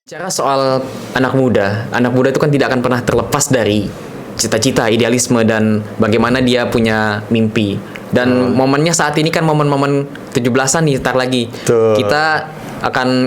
Cara soal anak muda itu kan tidak akan pernah terlepas dari cita-cita, idealisme dan bagaimana dia punya mimpi. Dan momennya saat ini kan momen-momen 17-an nih, ntar lagi. Betul.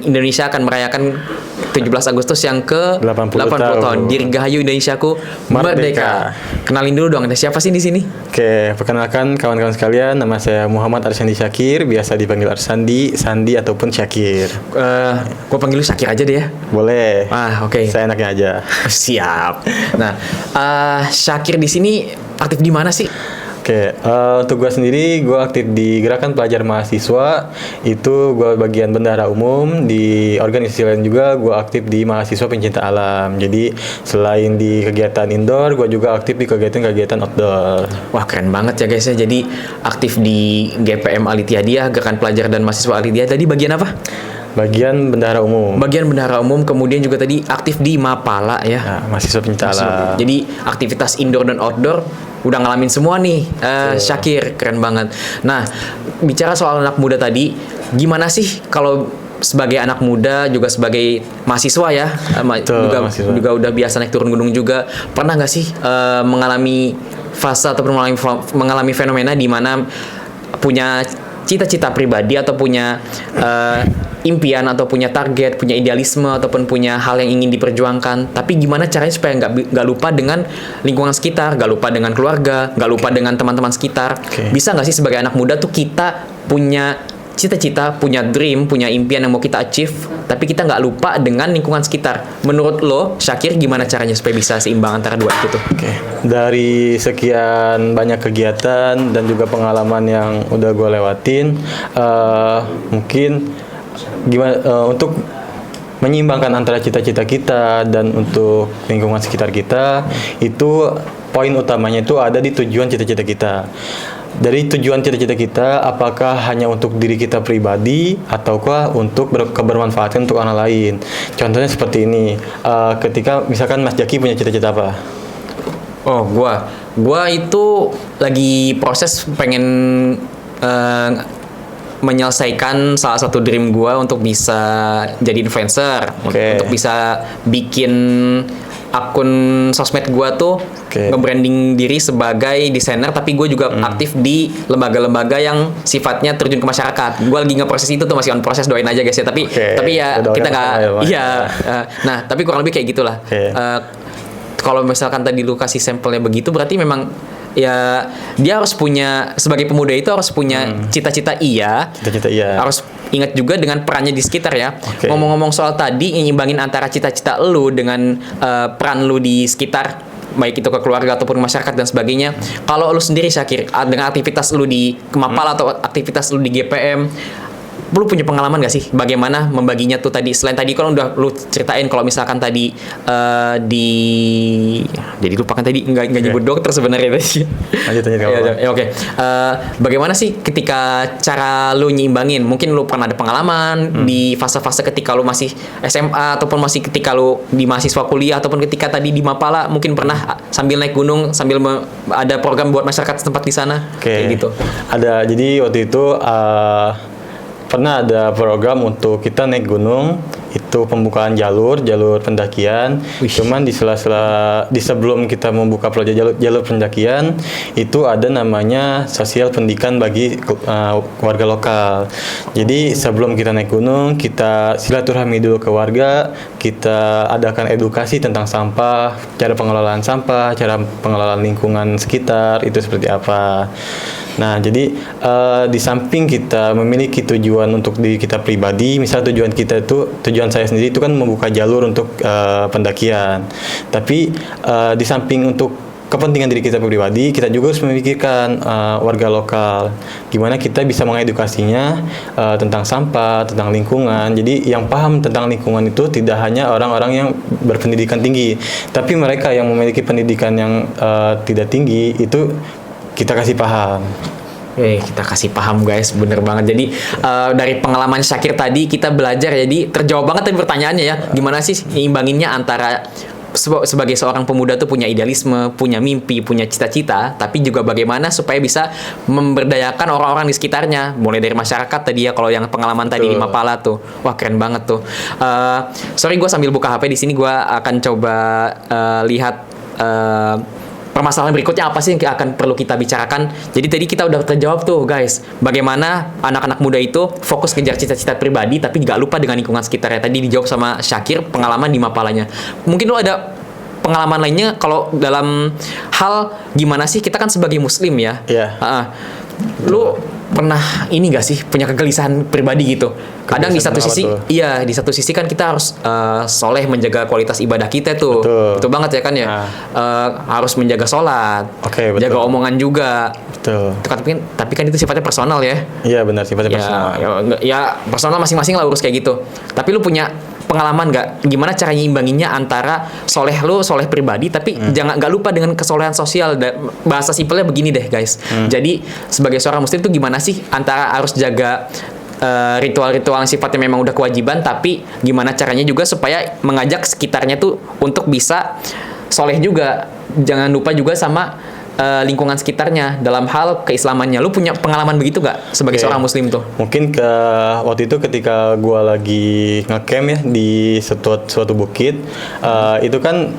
Indonesia akan merayakan 17 Agustus yang ke 80 tahun. Dirgahayu Indonesiaku Merdeka. Kenalin dulu dong, ada siapa sih di sini? Oke, perkenalkan kawan-kawan sekalian, nama saya Muhammad Arsandi Syakir, biasa dipanggil Arsandi, Sandi ataupun Syakir. Gue panggil lu Syakir aja deh ya. Boleh. Oke. Saya enaknya aja. Siap. Nah, Syakir di sini aktif di mana sih? Oke, untuk gue sendiri, gue aktif di Gerakan Pelajar Mahasiswa. Itu gue bagian bendahara umum. Di organisasi lain juga, gue aktif di Mahasiswa Pencinta Alam. Jadi, selain di kegiatan indoor, gue juga aktif di kegiatan-kegiatan outdoor. Wah, keren banget ya guys ya. Jadi aktif di GPM Alitiadiah, Gerakan Pelajar dan Mahasiswa Alitiadiah. Tadi bagian apa? Bagian bendahara umum. Bagian bendahara umum, kemudian juga tadi aktif di Mapala ya. Nah, Mahasiswa Pencinta Alam. Jadi aktivitas indoor dan outdoor udah ngalamin semua nih. Syakir, keren banget. Nah, bicara soal anak muda tadi, gimana sih kalau sebagai anak muda juga sebagai mahasiswa ya, mahasiswa. juga udah biasa naik turun gunung juga, pernah nggak sih mengalami fase ataupun mengalami fenomena di mana punya cita-cita pribadi atau punya impian atau punya target, punya idealisme ataupun punya hal yang ingin diperjuangkan, tapi gimana caranya supaya nggak lupa dengan lingkungan sekitar, nggak lupa dengan keluarga, nggak lupa dengan teman-teman sekitar. Bisa nggak sih sebagai anak muda tuh kita punya cita-cita, punya dream, punya impian yang mau kita achieve, tapi kita nggak lupa dengan lingkungan sekitar. Menurut lo, Syakir, gimana caranya supaya bisa seimbang antara dua itu tuh? Dari sekian banyak kegiatan dan juga pengalaman yang udah gue lewatin, mungkin gimana untuk menyeimbangkan antara cita-cita kita dan untuk lingkungan sekitar kita, itu poin utamanya itu ada di tujuan cita-cita kita. Dari tujuan cita-cita kita, apakah hanya untuk diri kita pribadi ataukah untuk kebermanfaatan untuk orang lain. Contohnya seperti ini, ketika misalkan Mas Jaki punya cita-cita apa? Oh, gua itu lagi proses pengen menyelesaikan salah satu dream gua untuk bisa jadi influencer, untuk bisa bikin akun sosmed gua tuh nge-branding diri sebagai desainer, tapi gue juga aktif di lembaga-lembaga yang sifatnya terjun ke masyarakat. Gue lagi nge-proses itu tuh, masih on proses, doain aja guys ya. Tapi ya kita nggak, nah tapi kurang lebih kayak gitulah. Kalau misalkan tadi lu kasih sampelnya begitu, berarti memang ya dia harus punya, sebagai pemuda itu harus punya cita-cita iya, harus ingat juga dengan perannya di sekitar ya. Ngomong-ngomong soal tadi nyimbangin antara cita-cita lu dengan peran lu di sekitar, baik itu ke keluarga ataupun masyarakat dan sebagainya. Kalau lu sendiri Syakir, dengan aktivitas lu di Kemapala atau aktivitas lu di GPM, lu punya pengalaman gak sih bagaimana membaginya tuh tadi? Selain tadi kalau udah lu ceritain, kalau misalkan tadi jadi lupakan tadi, nggak nyebut dokter sebenarnya tadi. Oke. Bagaimana sih ketika cara lu nyimbangin? Mungkin lu pernah ada pengalaman di fase-fase ketika lu masih SMA ataupun masih ketika lu di mahasiswa kuliah ataupun ketika tadi di Mapala, mungkin pernah sambil naik gunung sambil ada program buat masyarakat setempat di sana. Kayak gitu. Ada. Jadi waktu itu pernah ada program untuk kita naik gunung, itu pembukaan jalur pendakian. Cuman di sebelum kita membuka proyek jalur pendakian, itu ada namanya sosial pendidikan bagi warga lokal. Jadi sebelum kita naik gunung, kita silaturahmi dulu ke warga, kita adakan edukasi tentang sampah, cara pengelolaan sampah, cara pengelolaan lingkungan sekitar itu seperti apa. Nah, jadi di samping kita memiliki tujuan untuk diri kita pribadi, misal tujuan saya sendiri itu kan membuka jalur untuk pendakian. Tapi di samping untuk kepentingan diri kita pribadi, kita juga harus memikirkan warga lokal. Gimana kita bisa mengedukasinya tentang sampah, tentang lingkungan. Jadi yang paham tentang lingkungan itu tidak hanya orang-orang yang berpendidikan tinggi, tapi mereka yang memiliki pendidikan yang tidak tinggi itu kita kasih paham. Kita kasih paham guys, bener banget. Jadi dari pengalaman Syakir tadi kita belajar, jadi terjawab banget tadi pertanyaannya ya. Gimana sih imbanginnya antara sebagai seorang pemuda tuh punya idealisme, punya mimpi, punya cita-cita, tapi juga bagaimana supaya bisa memberdayakan orang-orang di sekitarnya, mulai dari masyarakat tadi ya. Kalau yang pengalaman tadi di Mapala tuh, wah keren banget tuh. Sorry, gue sambil buka HP di sini, gue akan coba lihat permasalahan berikutnya apa sih yang akan perlu kita bicarakan. Jadi tadi kita udah terjawab tuh guys, bagaimana anak-anak muda itu fokus kejar cita-cita pribadi tapi nggak lupa dengan lingkungan sekitarnya. Tadi dijawab sama Syakir pengalaman di Mapalanya. Mungkin lo ada pengalaman lainnya kalau dalam hal gimana sih, kita kan sebagai muslim ya. Iya. Lu pernah ini gak sih punya kegelisahan pribadi gitu? Kadang di satu sisi, di satu sisi kan kita harus soleh menjaga kualitas ibadah kita tuh. Betul banget ya kan ya. Harus menjaga sholat, jaga omongan juga. Betul. Tapi kan itu sifatnya personal ya. Iya benar, sifatnya personal. Ya personal masing-masing lah urus kayak gitu. Tapi lu punya pengalaman nggak gimana caranya imbanginnya antara soleh pribadi tapi nggak lupa dengan kesolehan sosial. Bahasa simpelnya begini deh guys. Jadi sebagai seorang muslim tuh gimana sih antara harus jaga ritual-ritual yang sifatnya memang udah kewajiban, tapi gimana caranya juga supaya mengajak sekitarnya tuh untuk bisa soleh juga. Jangan lupa juga sama lingkungan sekitarnya dalam hal keislamannya. Lu punya pengalaman begitu gak sebagai seorang muslim tuh? Mungkin waktu itu ketika gua lagi ngecamp ya di suatu bukit, itu kan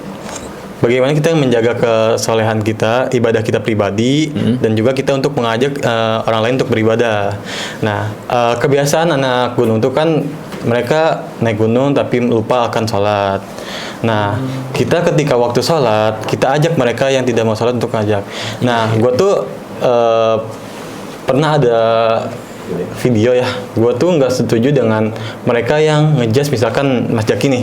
bagaimana kita menjaga kesolehan kita, ibadah kita pribadi, dan juga kita untuk mengajak orang lain untuk beribadah. Nah, kebiasaan anak gunung itu kan mereka naik gunung tapi lupa akan sholat. Nah, kita ketika waktu sholat, kita ajak mereka yang tidak mau sholat untuk ngajak. Nah, gue tuh pernah ada video ya, gue tuh nggak setuju dengan mereka yang ngejudge misalkan Mas Jaki nih,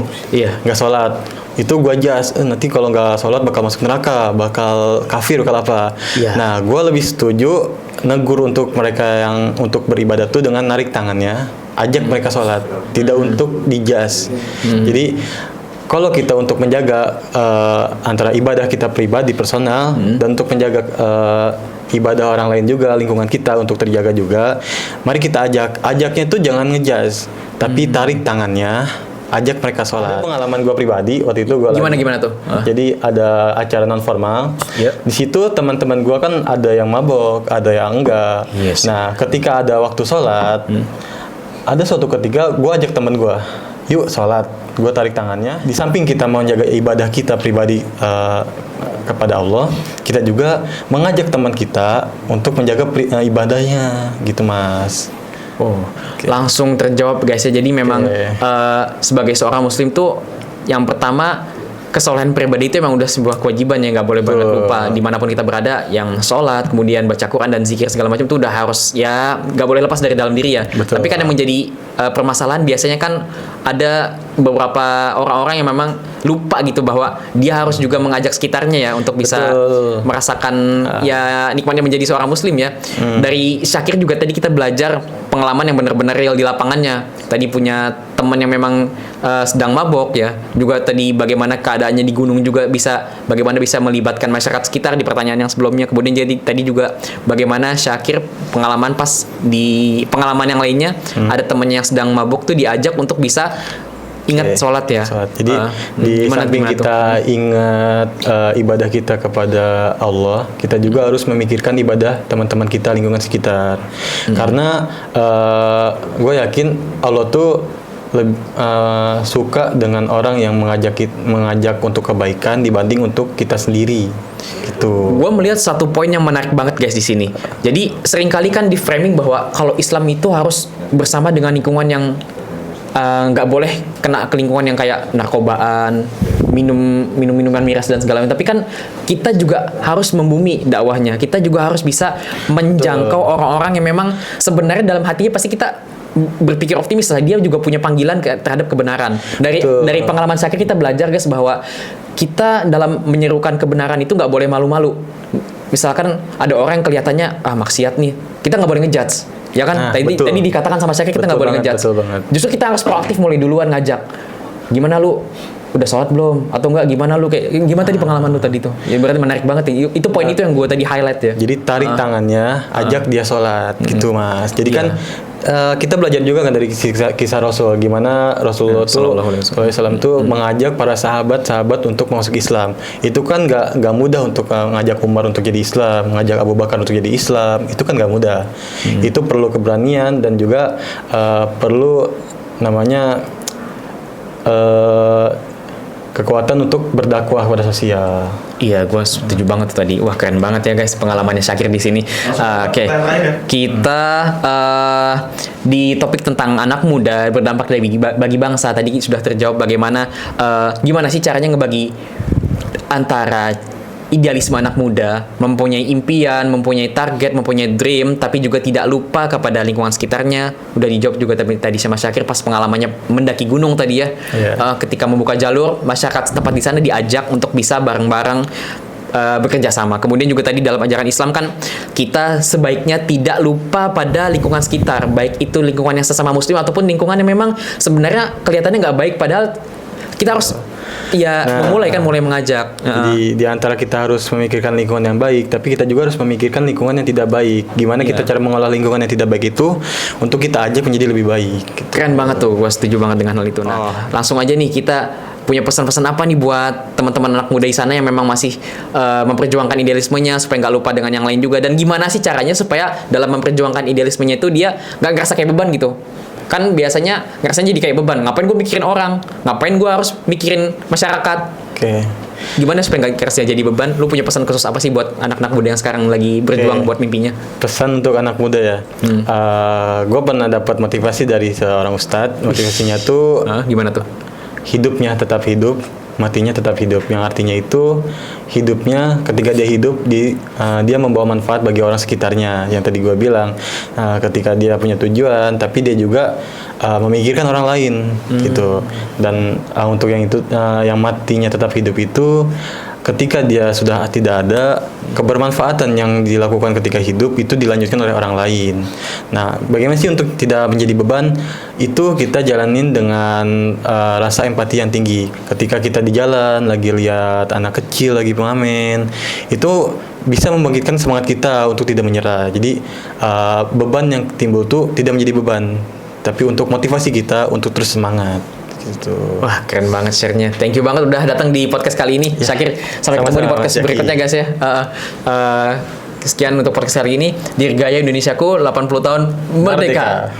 nggak sholat. Itu gue jas, nanti kalau nggak sholat bakal masuk neraka, bakal kafir, bakal apa. Nah, gue lebih setuju negur untuk mereka yang untuk beribadah tuh dengan narik tangannya, ajak mereka sholat, tidak untuk dijas. Jadi kalau kita untuk menjaga antara ibadah kita pribadi personal dan untuk menjaga ibadah orang lain juga, lingkungan kita untuk terjaga juga, mari kita ajaknya tuh jangan ngejudge, tapi tarik tangannya, ajak mereka sholat. Pengalaman gue pribadi waktu itu gimana tuh? Jadi ada acara non formal. Di situ teman-teman gue kan ada yang mabok, ada yang enggak. Nah, ketika ada waktu sholat, ada suatu ketika gue ajak teman gue, yuk sholat. Gue tarik tangannya. Di samping kita mau menjaga ibadah kita pribadi kepada Allah, kita juga mengajak teman kita untuk menjaga ibadahnya, gitu Mas. Langsung terjawab guys ya. Jadi memang sebagai seorang muslim tuh yang pertama, kesolehan pribadi itu memang udah sebuah kewajiban yang nggak boleh banget lupa dimanapun kita berada. Yang sholat, kemudian baca Quran dan zikir segala macam itu udah harus ya nggak boleh lepas dari dalam diri ya. Tapi kan yang menjadi permasalahan biasanya kan ada beberapa orang-orang yang memang lupa gitu bahwa dia harus juga mengajak sekitarnya ya untuk bisa merasakan ya nikmatnya menjadi seorang muslim ya. Dari Syakir juga tadi kita belajar pengalaman yang benar-benar real di lapangannya. Tadi punya teman yang memang sedang mabok ya. Juga tadi bagaimana keadaannya di gunung juga bagaimana bisa melibatkan masyarakat sekitar di pertanyaan yang sebelumnya. Kemudian jadi tadi juga bagaimana Syakir pengalaman pas di pengalaman yang lainnya ada temannya yang sedang mabuk tuh diajak untuk bisa ingat sholat ya. Jadi di samping kita ingat ibadah kita kepada Allah, kita juga harus memikirkan ibadah teman-teman kita, lingkungan sekitar. Karena gue yakin Allah tuh suka dengan orang yang mengajak untuk kebaikan dibanding untuk kita sendiri. Gitu. Gue melihat satu poin yang menarik banget guys di sini. Jadi seringkali kan di framing bahwa kalau Islam itu harus bersama dengan lingkungan yang nggak boleh kena ke lingkungan yang kayak narkobaan, minuman miras dan segala macam. Tapi kan kita juga harus membumi dakwahnya. Kita juga harus bisa menjangkau orang-orang yang memang sebenarnya dalam hatinya pasti kita berpikir optimis lah. Dia juga punya panggilan terhadap kebenaran. Dari pengalaman Syakir kita belajar guys bahwa kita dalam menyerukan kebenaran itu nggak boleh malu-malu. Misalkan ada orang yang kelihatannya maksiat nih, kita nggak boleh ngejudge. Ya kan, tadi dikatakan sama Syakir kita nggak boleh ngejudge. Justru kita harus proaktif mulai duluan ngajak. Gimana lu? Udah sholat belum? Atau enggak gimana lu? Kayak gimana tadi pengalaman lu tadi tuh? Ya berarti menarik banget ya. Itu poin itu yang gue tadi highlight ya. Jadi tarik tangannya, ajak dia sholat gitu Mas. Jadi kan kita belajar juga kan dari kisah Rasul, gimana Rasulullah SAW tuh mengajak para sahabat-sahabat untuk masuk Islam. Itu kan nggak mudah untuk mengajak Umar untuk jadi Islam, mengajak Abu Bakar untuk jadi Islam. Itu kan nggak mudah. Itu perlu keberanian dan juga perlu namanya kekuatan untuk berdakwah pada sosial. Iya, gue setuju banget tuh tadi. Wah, keren banget ya guys pengalamannya Syakir di sini. Oke. Kita di topik tentang anak muda berdampak bagi bangsa tadi sudah terjawab bagaimana gimana sih caranya ngebagi antara idealisme anak muda, mempunyai impian, mempunyai target, mempunyai dream, tapi juga tidak lupa kepada lingkungan sekitarnya. Udah dijawab juga tadi sama Syakir pas pengalamannya mendaki gunung tadi ya. Ketika membuka jalur, masyarakat setempat di sana diajak untuk bisa bareng-bareng bekerja sama. Kemudian juga tadi dalam ajaran Islam kan kita sebaiknya tidak lupa pada lingkungan sekitar, baik itu lingkungan yang sesama muslim ataupun lingkungan yang memang sebenarnya kelihatannya nggak baik, padahal kita harus mulai mengajak. Di antara kita harus memikirkan lingkungan yang baik, tapi kita juga harus memikirkan lingkungan yang tidak baik. Gimana kita cara mengolah lingkungan yang tidak baik itu untuk kita ajak menjadi lebih baik. Gitu. Keren banget tuh, gue setuju banget dengan hal itu. Nah, langsung aja nih kita punya pesan-pesan apa nih buat teman-teman anak muda di sana yang memang masih memperjuangkan idealismenya supaya nggak lupa dengan yang lain juga, dan gimana sih caranya supaya dalam memperjuangkan idealismenya itu dia nggak ngerasa kayak beban gitu. Kan biasanya ngerasanya jadi kayak beban. Ngapain gue mikirin orang? Ngapain gue harus mikirin masyarakat? Oke. Gimana supaya nggak ngerasa jadi beban? Lu punya pesan khusus apa sih buat anak-anak muda yang sekarang lagi berjuang buat mimpinya? Pesan untuk anak muda ya. Gue pernah dapat motivasi dari seorang ustadz. Motivasinya tuh gimana tuh? Hidupnya tetap hidup, matinya tetap hidup. Yang artinya itu hidupnya ketika dia hidup dia membawa manfaat bagi orang sekitarnya. Yang tadi gue bilang ketika dia punya tujuan, tapi dia juga memikirkan orang lain gitu. Dan untuk yang itu yang matinya tetap hidup itu ketika dia sudah tidak ada, kebermanfaatan yang dilakukan ketika hidup itu dilanjutkan oleh orang lain. Nah, bagaimana sih untuk tidak menjadi beban? Itu kita jalanin dengan rasa empati yang tinggi. Ketika kita di jalan lagi lihat anak kecil lagi pengamen, itu bisa membangkitkan semangat kita untuk tidak menyerah. Jadi beban yang timbul tuh tidak menjadi beban, tapi untuk motivasi kita untuk terus semangat. Gitu. Wah, keren banget share-nya. Thank you banget udah datang di podcast kali ini. Syakir, sampai ketemu di podcast berikutnya guys ya. Sekian untuk podcast kali ini. Dirgaya Indonesiaku 80 tahun Merdeka.